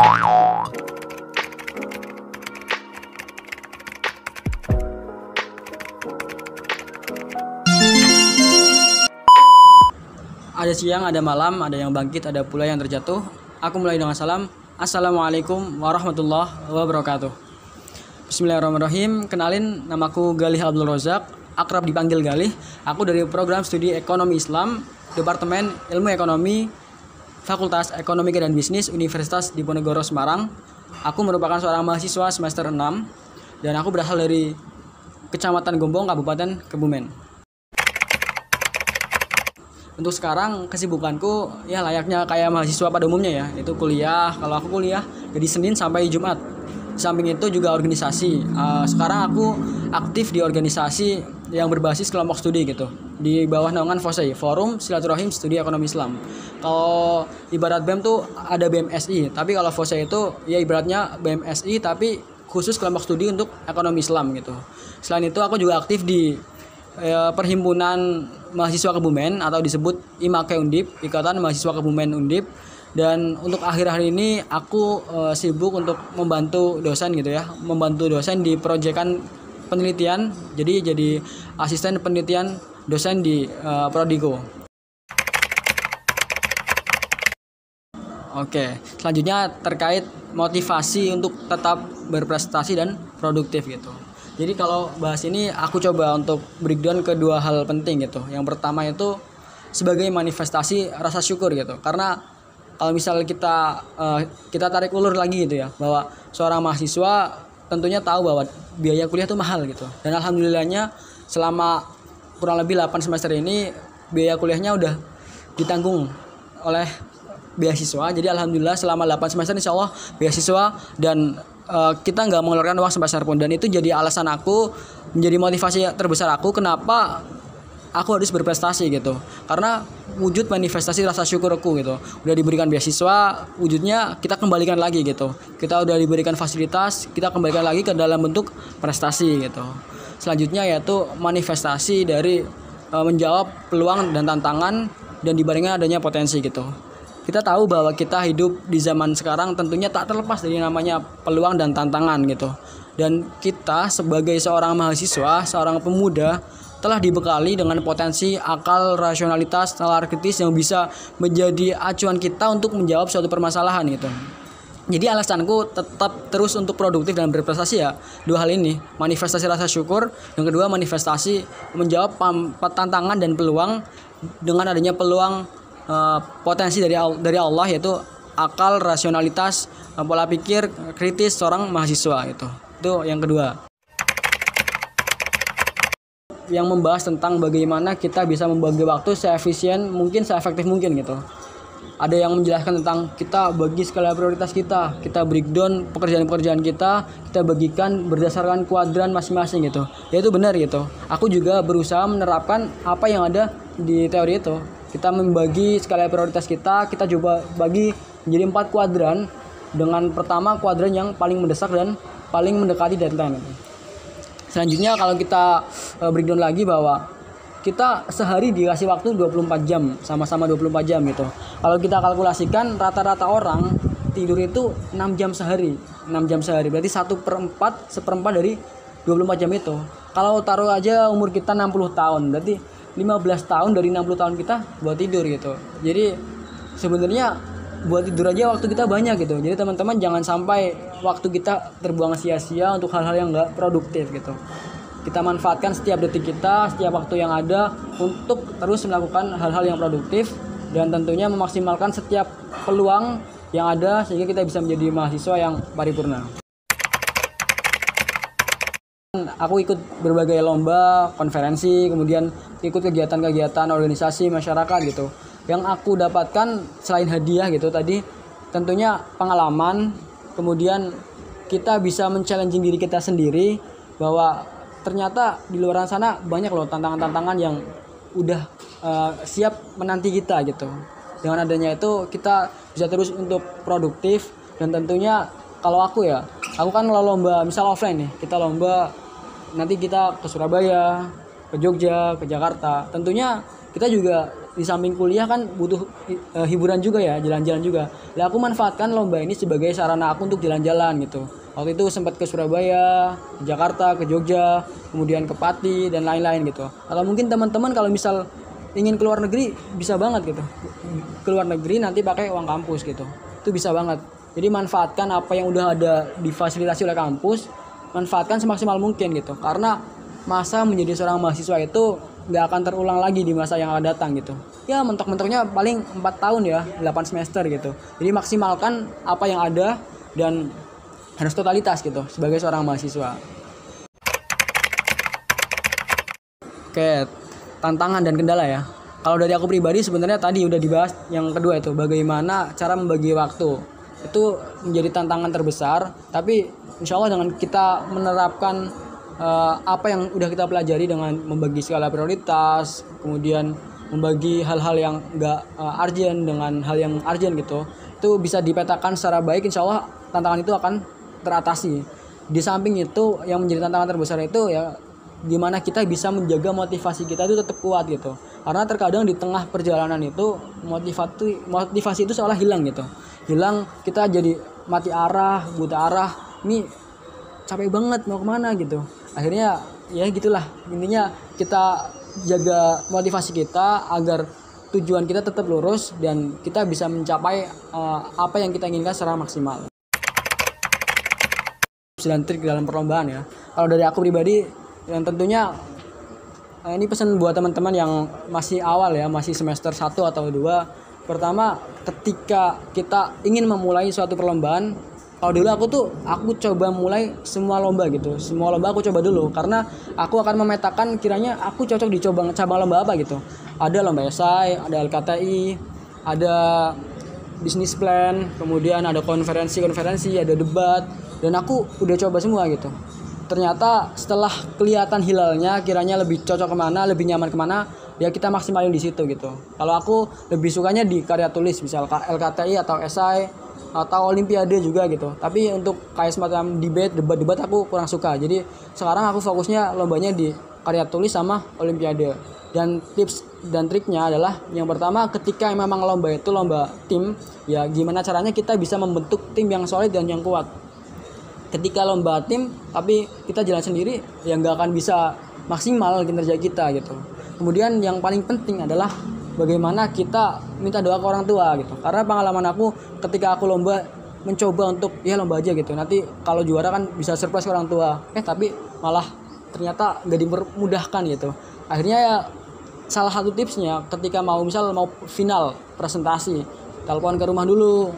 Ada siang, ada malam, ada yang bangkit, ada pula yang terjatuh. Aku mulai dengan salam. Assalamualaikum warahmatullahi wabarakatuh. Bismillahirrahmanirrahim. Kenalin, namaku Galih Abdul Rozak, akrab dipanggil Galih. Aku dari program studi Ekonomi Islam, Departemen Ilmu Ekonomi, Fakultas Ekonomi dan Bisnis Universitas Diponegoro Semarang. Aku merupakan seorang mahasiswa semester 6 dan aku berasal dari Kecamatan Gombong, Kabupaten Kebumen. Untuk sekarang kesibukanku ya layaknya kayak mahasiswa pada umumnya ya, itu kuliah. Kalau aku kuliah dari Senin sampai Jumat. Di samping itu juga organisasi. Sekarang aku aktif di organisasi yang berbasis kelompok studi gitu, di bawah naungan FOSEI, Forum Silaturahim Studi Ekonomi Islam. Kalau ibarat BEM tuh ada BMSI, tapi kalau FOSEI itu ya ibaratnya BMSI tapi khusus kelompok studi untuk ekonomi Islam gitu. Selain itu aku juga aktif di Perhimpunan Mahasiswa Kebumen atau disebut IMAKE Undip, Ikatan Mahasiswa Kebumen Undip. Dan untuk akhir-akhir ini aku sibuk untuk membantu dosen gitu ya, membantu dosen di proyekan penelitian, jadi asisten penelitian dosen di Prodigo. Oke, selanjutnya terkait motivasi untuk tetap berprestasi dan produktif gitu. Jadi kalau bahas ini aku coba untuk breakdown ke dua hal penting gitu. Yang pertama itu sebagai manifestasi rasa syukur gitu. Karena kalau misalnya kita tarik ulur lagi gitu ya, bahwa seorang mahasiswa tentunya tahu bahwa biaya kuliah itu mahal gitu. Dan alhamdulillahnya selama kurang lebih 8 semester ini biaya kuliahnya udah ditanggung oleh beasiswa. Jadi alhamdulillah selama 8 semester insya Allah beasiswa dan kita nggak mengeluarkan uang sebesar pun. Dan itu jadi alasan aku, menjadi motivasi terbesar aku kenapa aku harus berprestasi gitu. Karena wujud manifestasi rasa syukurku gitu. Udah diberikan beasiswa, wujudnya kita kembalikan lagi gitu. Kita udah diberikan fasilitas, kita kembalikan lagi ke dalam bentuk prestasi gitu. Selanjutnya yaitu manifestasi dari menjawab peluang dan tantangan dan dibarengi adanya potensi gitu. Kita tahu bahwa kita hidup di zaman sekarang tentunya tak terlepas dari namanya peluang dan tantangan gitu. Dan kita sebagai seorang mahasiswa, seorang pemuda telah dibekali dengan potensi, akal, rasionalitas, nalar kritis yang bisa menjadi acuan kita untuk menjawab suatu permasalahan gitu. Jadi alasanku tetap terus untuk produktif dan berprestasi ya dua hal ini, manifestasi rasa syukur, yang kedua manifestasi menjawab tantangan dan peluang dengan adanya peluang potensi dari Allah yaitu akal, rasionalitas, pola pikir kritis seorang mahasiswa gitu. Itu yang kedua. Yang membahas tentang bagaimana kita bisa membagi waktu seefisien mungkin, seefektif mungkin gitu. Ada yang menjelaskan tentang kita bagi skala prioritas kita breakdown pekerjaan-pekerjaan kita bagikan berdasarkan kuadran masing-masing gitu. Ya itu benar gitu. Aku juga berusaha menerapkan apa yang ada di teori itu. Kita membagi skala prioritas kita coba bagi menjadi 4 kuadran. Dengan pertama kuadran yang paling mendesak dan paling mendekati deadline. Selanjutnya kalau kita breakdown lagi bahwa kita sehari dikasih waktu 24 jam, sama-sama 24 jam gitu. Kalau kita kalkulasikan rata-rata orang tidur itu 6 jam sehari. Berarti 1/4 dari 24 jam itu. Kalau taruh aja umur kita 60 tahun, berarti 15 tahun dari 60 tahun kita buat tidur gitu. Jadi sebenarnya buat tidur aja waktu kita banyak gitu. Jadi teman-teman jangan sampai waktu kita terbuang sia-sia untuk hal-hal yang enggak produktif gitu. Kita manfaatkan setiap detik kita, setiap waktu yang ada untuk terus melakukan hal-hal yang produktif dan tentunya memaksimalkan setiap peluang yang ada sehingga kita bisa menjadi mahasiswa yang paripurna. Aku ikut berbagai lomba, konferensi, kemudian ikut kegiatan-kegiatan organisasi masyarakat gitu. Yang aku dapatkan selain hadiah gitu tadi, tentunya pengalaman, kemudian kita bisa men-challenging diri kita sendiri bahwa ternyata di luar sana banyak loh tantangan-tantangan yang udah siap menanti kita gitu. Dengan adanya itu kita bisa terus untuk produktif dan tentunya kalau aku kan lomba misal offline nih, kita lomba nanti kita ke Surabaya, ke Jogja, ke Jakarta. Tentunya kita juga di samping kuliah kan butuh hiburan juga ya, jalan-jalan juga. Lah aku manfaatkan lomba ini sebagai sarana aku untuk jalan-jalan gitu. Waktu itu sempat ke Surabaya, ke Jakarta, ke Jogja, kemudian ke Pati dan lain-lain gitu. Atau mungkin teman-teman kalau misal ingin keluar negeri bisa banget gitu. Keluar negeri nanti pakai uang kampus gitu. Itu bisa banget. Jadi manfaatkan apa yang udah ada difasilitasi oleh kampus, manfaatkan semaksimal mungkin gitu. Karena masa menjadi seorang mahasiswa itu nggak akan terulang lagi di masa yang akan datang gitu. Ya mentok-mentoknya paling 4 tahun ya, 8 semester gitu. Jadi maksimalkan apa yang ada dan harus totalitas gitu sebagai seorang mahasiswa. Oke, tantangan dan kendala ya. Kalau dari aku pribadi sebenarnya tadi udah dibahas yang kedua itu bagaimana cara membagi waktu. Itu menjadi tantangan terbesar, tapi insya Allah dengan kita menerapkan apa yang udah kita pelajari dengan membagi skala prioritas, kemudian membagi hal-hal yang enggak urgent dengan hal yang urgent gitu, itu bisa dipetakan secara baik, insya Allah tantangan itu akan teratasi. Di samping itu yang menjadi tantangan terbesar itu ya gimana kita bisa menjaga motivasi kita itu tetap kuat gitu. Karena terkadang di tengah perjalanan itu motivasi itu seolah hilang gitu. Hilang, kita jadi mati arah, buta arah. Ini capek banget mau kemana gitu. Akhirnya ya gitulah. Intinya kita jaga motivasi kita agar tujuan kita tetap lurus dan kita bisa mencapai apa yang kita inginkan secara maksimal. Dan trik dalam perlombaan ya. Kalau dari aku pribadi yang tentunya ini pesan buat teman-teman yang masih awal ya, masih semester 1 atau 2. Pertama, ketika kita ingin memulai suatu perlombaan, kalau dulu aku coba mulai semua lomba gitu. Semua lomba aku coba dulu karena aku akan memetakan kiranya aku cocok di cabang lomba apa gitu. Ada lomba esai, ada LKTI, ada business plan, kemudian ada konferensi, ada debat, dan aku udah coba semua gitu. Ternyata setelah kelihatan hilalnya kiranya lebih cocok kemana, lebih nyaman kemana, ya kita maksimalin di situ gitu. Kalau aku lebih sukanya di karya tulis, misal LKTI atau esai atau olimpiade juga gitu. Tapi untuk kayak semacam debat aku kurang suka. Jadi sekarang aku fokusnya lombanya di karya tulis sama olimpiade. Dan tips dan triknya adalah yang pertama, ketika memang lomba itu lomba tim, ya gimana caranya kita bisa membentuk tim yang solid dan yang kuat. Ketika lomba tim tapi kita jalan sendiri, ya nggak akan bisa maksimal kinerja kita gitu. Kemudian yang paling penting adalah bagaimana kita minta doa ke orang tua gitu. Karena pengalaman aku ketika aku lomba mencoba untuk ya lomba aja gitu. Nanti kalau juara kan bisa surprise ke orang tua. Tapi malah ternyata nggak dipermudahkan gitu. Akhirnya ya salah satu tipsnya ketika mau final presentasi, telepon ke rumah dulu.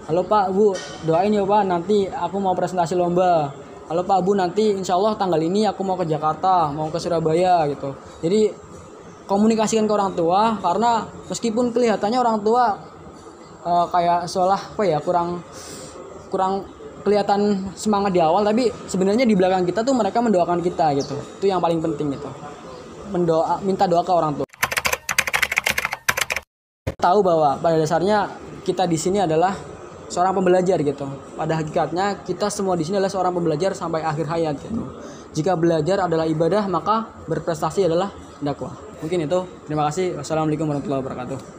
Halo Pak, Bu, doain ya Pak, nanti aku mau presentasi lomba. Halo Pak, Bu, nanti insya Allah tanggal ini aku mau ke Jakarta, mau ke Surabaya gitu. Jadi komunikasikan ke orang tua, karena meskipun kelihatannya orang tua kayak seolah kurang kelihatan semangat di awal, tapi sebenarnya di belakang kita tuh mereka mendoakan kita gitu. Itu yang paling penting gitu. Minta doa ke orang tua. Tahu bahwa pada dasarnya kita di sini adalah seorang pembelajar gitu. Pada hakikatnya kita semua di sini adalah seorang pembelajar sampai akhir hayat gitu. Jika belajar adalah ibadah, maka berprestasi adalah dakwah. Mungkin itu. Terima kasih. Wassalamualaikum warahmatullahi wabarakatuh.